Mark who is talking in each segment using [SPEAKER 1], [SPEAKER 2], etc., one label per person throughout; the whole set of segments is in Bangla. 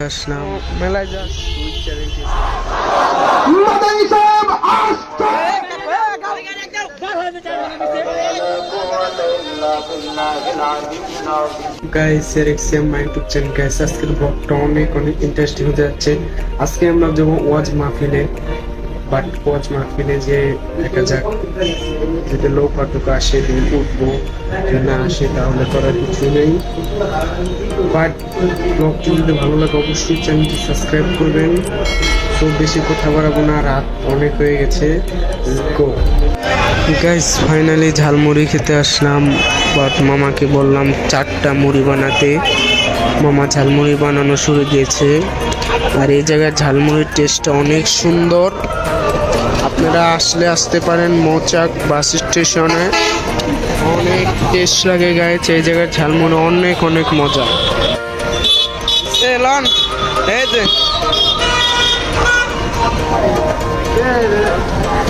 [SPEAKER 1] আসলাম মেলায় যা সুইট চ্যালেঞ্জ গাইস এরএক্সএম মাই ইউটিউব চ্যানেল গাইস আজকের ব্লগটা অনেক ইন্টারেস্টিং হতে যাচ্ছে। আজকে আমরা যাবো ওয়াজ মাহফিলে, বাট ওয়াজ মাহফিলে যে দেখা যাক যদি লোক পাঠক আসে দিন উঠবো, যদি না আসে তাহলে করার কিছু নেই। বাট ব্লগটি যদি ভালো লাগে অবশ্যই চ্যানেলটি সাবস্ক্রাইব করবেন। তো বেশি কথা বাড়াবো না, রাত অনেক হয়ে গেছে। গো গাইস, ফাইনালি ঝালমুড়ি খেতে আসলাম। বাট মামাকে বললাম 4টা মুড়ি বানাতে, মামা ঝালমুড়ি বানানো শুরু দিয়েছে। আর এই জায়গার ঝালমুড়ির টেস্টটা অনেক সুন্দর, আপনারা আসতে পারেন মৌচাক বাস স্টেশনে। অনেক টেস্ট লাগে গাইস, এই জায়গার ঝালমুড়ি অনেক মজা।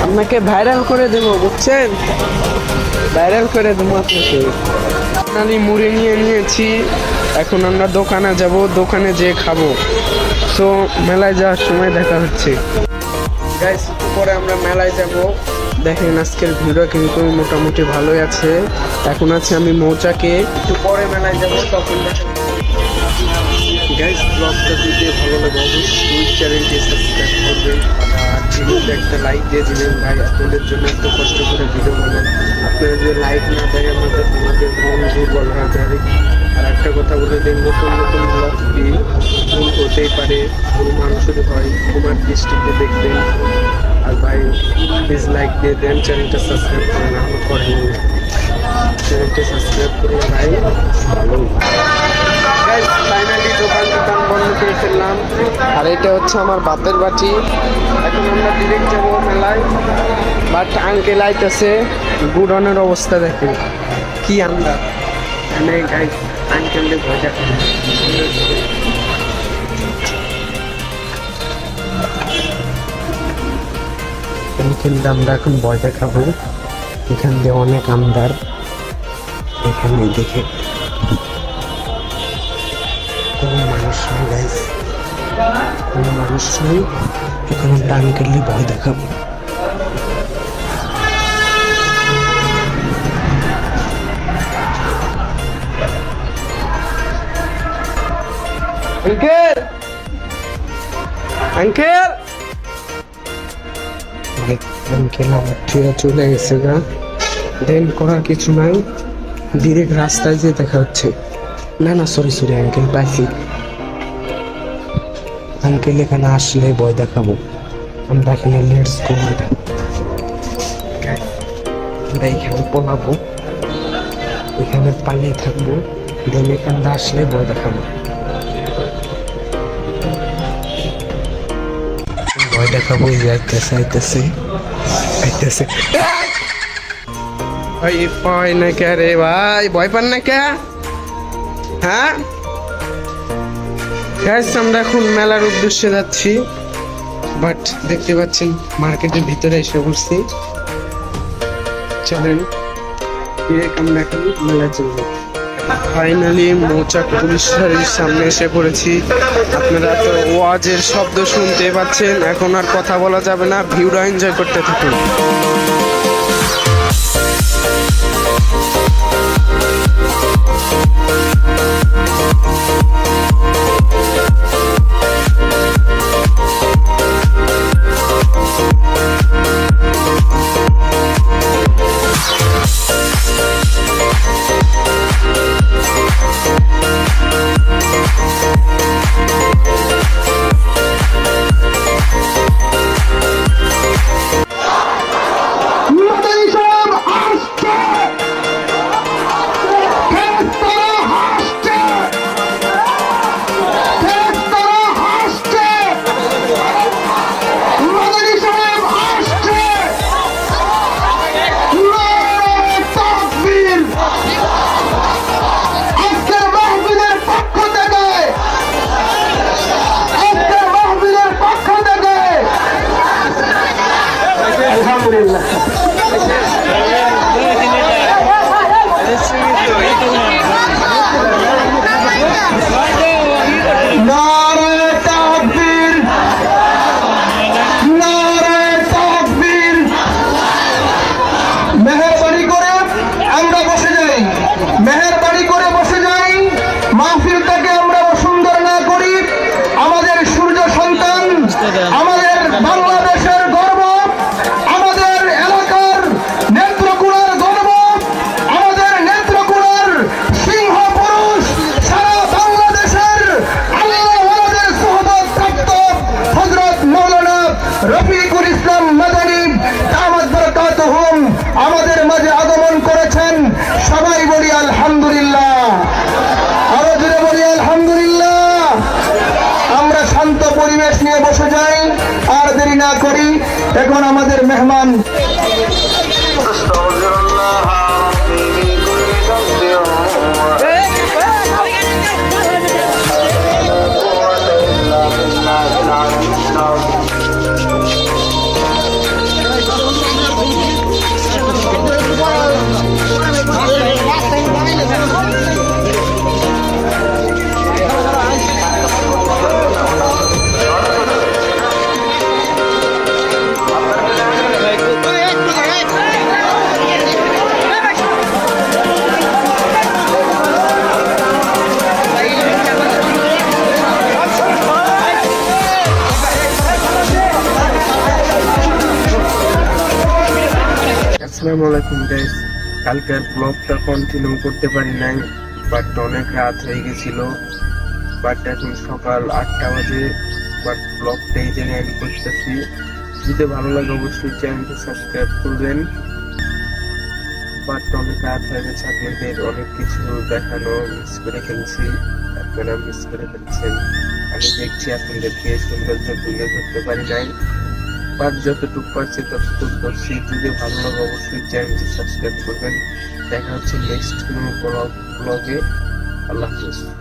[SPEAKER 1] আপনাকে ভাইরাল করে দেবো, বুঝছেন, ভাইরাল করে দেবো আপনাকে। আপনারই মুড়ি নিয়ে নিয়েছি, এখন আমরা দোকানে যাব, দোকানে যেয়ে খাবো। সো মেলায় যাওয়ার সময় দেখা হচ্ছে গাইস। পরে আমরা মেলায় যাব। দেখেন আজকের ভিডিও কিন্তু মোটামুটি ভালোই আছে। এখন আছে আমি মৌচাকে, একটু পরে মেলায় যাব, তখন গাইস। ব্লগটা যদি ভালো লাগে অবশ্যই চ্যানেলটি সাবস্ক্রাইব করবেন আর ভিডিওতে একটা লাইক দিয়ে দিবেন। ভাই আপনাদের জন্য এত কষ্ট করে ভিডিও বানান, আপনারা যদি লাইক না দেয় আমাদের মন দুর্বল হয়ে যাবে। আর একটা কথা বলে দিন, নতুন ব্লগটি ভুল হতেই পারে, ভুল মানুষের হয়, তোমার দৃষ্টিতে দেখবেন। আর ভাই প্লিজ লাইক দিয়ে দেন, চ্যানেলটা সাবস্ক্রাইব করেন, আমার করেন, চ্যানেলটা সাবস্ক্রাইব করুন ভাই। ফাইনালি দোকান বন্ধ করে ফেললাম। আর এটা হচ্ছে আমার ভাতের বাটি। এখন আমরা ডিরেক্ট যাবো মেলায়। বাট আঙ্কেল আইতেছে, গুডনের অবস্থা দেখেন কি আন্দাজ। আঙ্কেলকে ভয় দেখাবো, আঙ্কেলকে আমরা এখন ভয় দেখাবো। এখান দিয়ে অনেক আমদার, এখানে দেখে কোনো মানুষ নেই গাইস, কোনো মানুষ নেই। এখন আমরা আঙ্কেলকে ভয় দেখাবো। আঙ্কেল, আঙ্কেল, আঙ্কেল আমার থেকে চলে গেছে গা। দেন করার কিছু নাই, ডিরেক্ট রাস্তায় যে দেখা হচ্ছে। না সরি আঙ্কেল পাইছি। আঙ্কেল এখানে আসলে ভয় দেখাবো আমরা। এখানে লেটস গো, আমরা এখানে পলাবো, এখানে পালিয়ে থাকবো। দেন এখানে আসলে ভয় দেখাবো, ভয় দেখাবো। আইতেছে ভাই, ভয় না কে রে ভাই, ভয় পান না কে? হ্যাঁ গাইস, আমরা এখন মেলার উদ্দেশ্যে যাচ্ছি। বাট দেখতে পাচ্ছেন মার্কেটের ভিতরে এসে পড়ছি। চলেন আমরা এখন মেলা চলবো। ফাইনালি মৌচাক পুলিশ ফাঁড়ির সামনে এসে পড়েছি। আপনারা তো ওয়াজের শব্দ শুনতে পাচ্ছেন, এখন আর কথা বলা যাবে না, ভিউটা এনজয় করতে থাকুন।
[SPEAKER 2] জায়গায় বসে যাই, আর দেরি না করি। এখন আমাদের মেহমান
[SPEAKER 1] আসসালামু আলাইকুম গাইস, কালকের ব্লগটা কন্টিনিউ করতে পারি নাই, বাট অনেক রাত হয়ে গেছিল। বাট এখন সকাল 8টা বাজে, বাট ব্লগটা এই জায়গায় এন্ড করতেছি। যদি ভালো লাগে অবশ্যই চ্যানেলটি সাবস্ক্রাইব করবেন। বাট অনেক রাত হয়ে গেছে, আপনাদের অনেক কিছু দেখানো মিস করে ফেলছি, আপনারা মিস করে ফেলছেন। আমি দেখছি আপনাদেরকে সৌন্দর্য তুলে ধরতে পারি নাই, বাট যতটুকু পারছি ততটুকু করছি। যদি ভালো লাগে অবশ্যই চ্যানেলটি সাবস্ক্রাইব করবেন। দেখা হচ্ছে নেক্সট কোনো ব্লগে। আল্লাহ হাফেজ।